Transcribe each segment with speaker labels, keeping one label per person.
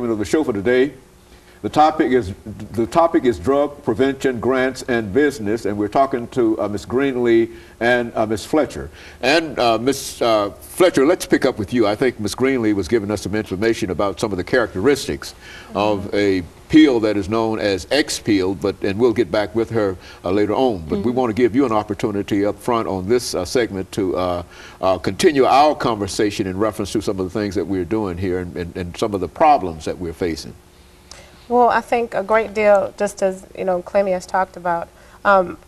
Speaker 1: segment of the show for today. The topic is drug prevention, grants, and business, and we're talking to Ms. Greenlee and Ms. Fletcher. And Ms. Fletcher, let's pick up with you. I think Ms. Greenlee was giving us some information about some of the characteristics of a pill that is known as X-pill, and we'll get back with her later on. But we want to give you an opportunity up front on this segment to continue our conversation in reference to some of the things that we're doing here and some of the problems that we're facing.
Speaker 2: Well, I think a great deal, just as Clemmy has talked about,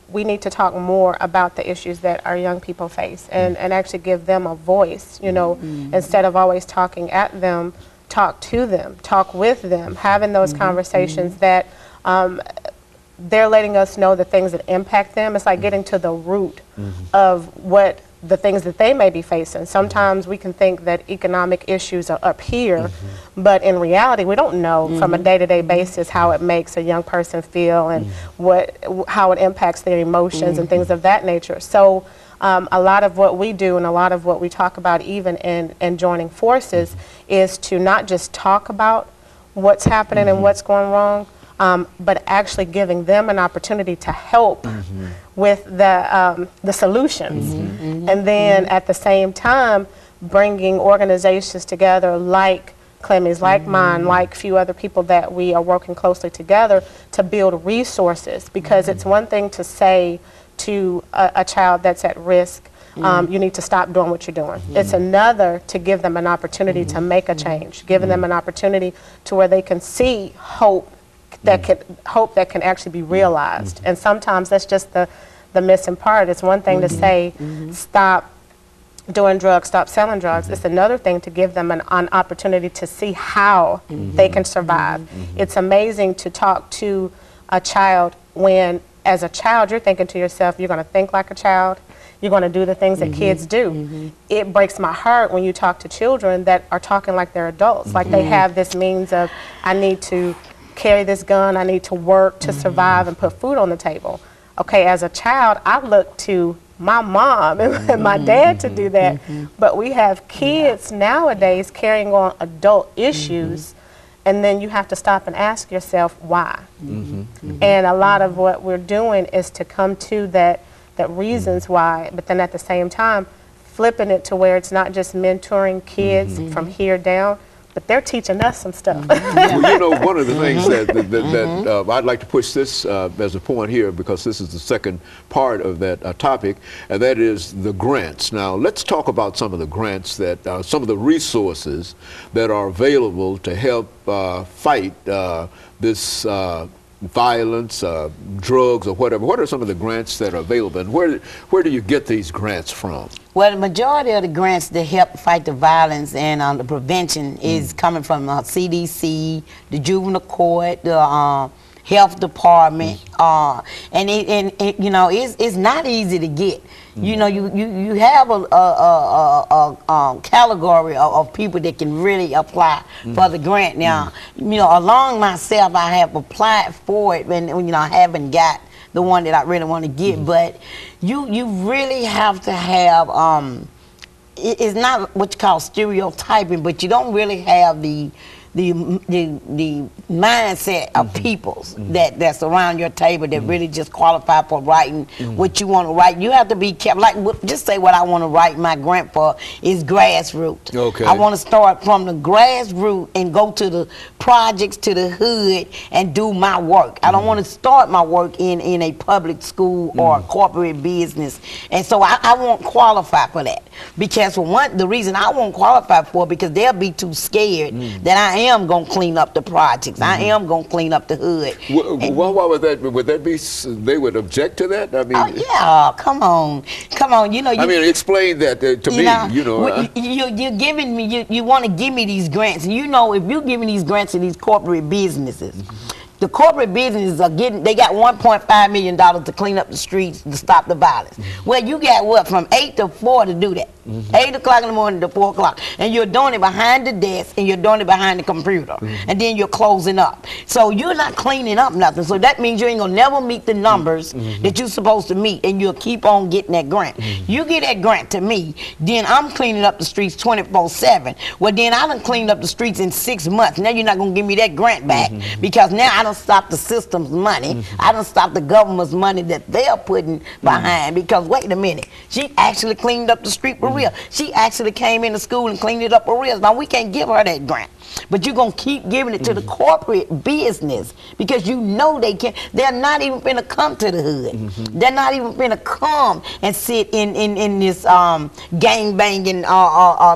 Speaker 2: we need to talk more about the issues that our young people face and actually give them a voice, instead of always talking at them, talk to them, talk with them, having those conversations that they're letting us know the things that impact them. It's like getting to the root of what the things that they may be facing. Sometimes we can think that economic issues are up here, but in reality we don't know from a day-to-day basis how it makes a young person feel and how it impacts their emotions and things of that nature. So a lot of what we do and a lot of what we talk about even in joining forces is to not just talk about what's happening and what's going wrong, but actually giving them an opportunity to help with the solutions. And then at the same time, bringing organizations together like Clemmy's, like mine, like a few other people that we are working closely together to build resources. Because it's one thing to say to a child that's at risk, you need to stop doing what you're doing. It's another to give them an opportunity to make a change, giving them an opportunity to where they can see hope that can actually be realized. And sometimes that's just the missing part. It's one thing to say, stop doing drugs, stop selling drugs. It's another thing to give them an opportunity to see how they can survive. It's amazing to talk to a child when, as a child, you're thinking to yourself, you're going to think like a child, you're going to do the things that kids do. It breaks my heart when you talk to children that are talking like they're adults, like they have this means of, I need to carry this gun, I need to work to survive and put food on the table. Okay, as a child, I look to my mom and my dad to do that, but we have kids nowadays carrying on adult issues, and then you have to stop and ask yourself why. And a lot of what we're doing is to come to that reasons why, but then at the same time, flipping it to where it's not just mentoring kids from here down, but they're teaching us some stuff.
Speaker 1: Well, one of the things that I'd like to push this as a point here, because this is the second part of that topic, and that is the grants. Now, let's talk about some of the grants that, some of the resources that are available to help fight this violence, drugs, or whatever. What are some of the grants that are available, and where do you get these grants from?
Speaker 3: Well, the majority of the grants that help fight the violence and the prevention is coming from CDC, the juvenile court, the health department, and it's not easy to get. You have a category of people that can really apply for the grant. Now, along myself, I have applied for it, and I haven't got the one that I really want to get. But you really have to have it's not what you call stereotyping, but you don't really have the mindset of peoples that's around your table that really just qualify for writing what you want to write. You have to be careful. Like, just say what I want to write my grant for is grassroots. Okay. I want to start from the grassroots and go to the projects, to the hood, and do my work. I don't want to start my work in a public school or a corporate business. And so I won't qualify for that. Because for one, the reason I won't qualify for it, because they'll be too scared that I am going to clean up the projects. I am going to clean up the hood.
Speaker 1: Well, why would that? Would that be? They would object to that? I mean,
Speaker 3: oh yeah, come on. I
Speaker 1: mean, explain that to me. You're giving me. You want to give me these grants. If you're giving these grants to these corporate businesses. The corporate businesses are they got $1.5 million to clean up the streets to stop the violence. Well, you got what, from 8 to 4 to do that.
Speaker 3: 8 o'clock in the morning to 4 o'clock. And you're doing it behind the desk and you're doing it behind the computer. And then you're closing up. So you're not cleaning up nothing. So that means you ain't gonna never meet the numbers that you're supposed to meet, and you'll keep on getting that grant. You get that grant to me, then I'm cleaning up the streets 24/7. Well, then I done cleaned up the streets in 6 months. Now you're not gonna give me that grant back because now I done stopped the system's money. I done stopped the government's money that they're putting behind, because wait a minute, she actually cleaned up the street for real. She actually came into school and cleaned it up for real. Now we can't give her that grant, but you're gonna keep giving it to the corporate business, because you know they can't. They're not even finna come to the hood. They're not even finna come and sit in this gang banging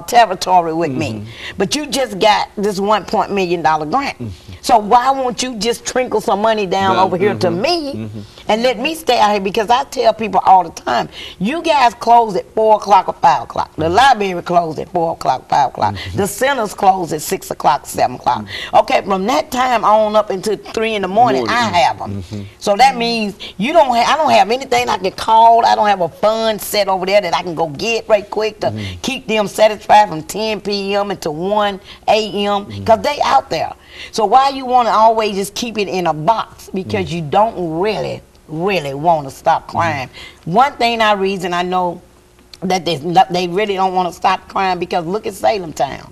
Speaker 3: territory with me. But you just got this $1 million grant. So why won't you just trickle some money down over here to me and let me stay out here? Because I tell people all the time, you guys close at 4 o'clock or 5 o'clock. The library closed at 4 o'clock, 5 o'clock. The centers closed at 6 o'clock, 7 o'clock. Okay, from that time on up until 3 in the morning, I have them. So that means I don't have anything I can call. I don't have a fund set over there that I can go get right quick to keep them satisfied from 10 p.m. until 1 a.m. because they out there. So why you want to always just keep it in a box? Because you don't really want to stop crime. One thing I reason I know that they really don't want to stop crime, because look at Salem Town.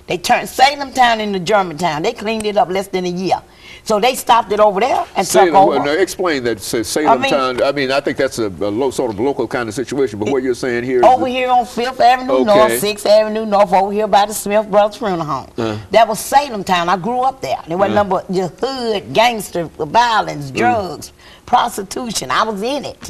Speaker 3: They turned Salem Town into Germantown. They cleaned it up less than a year. So they stopped it over there and took over.
Speaker 1: Now explain that, Salem Town. I mean, I think that's a sort of local kind of situation, but what you're saying here
Speaker 3: over here on 5th Avenue North, 6th Avenue North, over here by the Smith Brothers Funeral Home. That was Salem Town. I grew up there. There was number just hood, gangster, violence, drugs, prostitution. I was in it.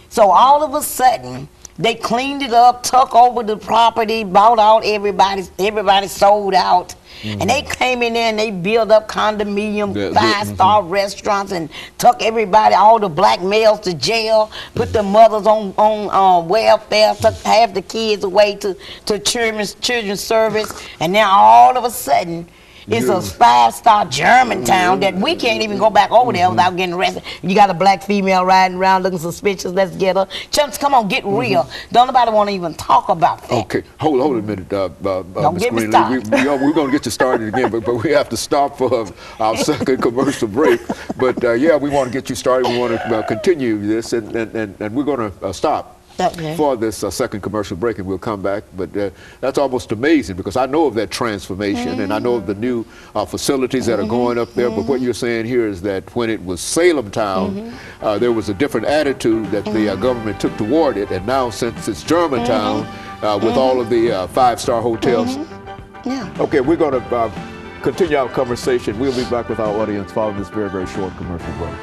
Speaker 3: So all of a sudden, they cleaned it up, took over the property, bought out everybody sold out. And they came in there and they built up condominium, 5-star restaurants, and took everybody, all the black males, to jail, put the mothers on welfare, took half the kids away to children's service, and now all of a sudden, it's a 5-star Germantown that we can't even go back over there without getting arrested. You got a black female riding around looking suspicious. Let's get her. Chumps, come on, get real. Don't nobody want to even talk about that.
Speaker 1: Okay, hold a minute,
Speaker 3: Don't
Speaker 1: Ms.
Speaker 3: get me
Speaker 1: Greenlee.
Speaker 3: started.
Speaker 1: We're going to get you started again, but we have to stop for our second commercial break. But yeah, we want to get you started. We want to continue this, and we're going to stop for this second commercial break, and we'll come back. But that's almost amazing, because I know of that transformation, and I know of the new facilities that are going up there. But what you're saying here is that when it was Salem Town, there was a different attitude that the government took toward it, and now since it's Germantown, with all of the 5-star hotels. Okay, we're going to continue our conversation. We'll be back with our audience following this very, very short commercial break.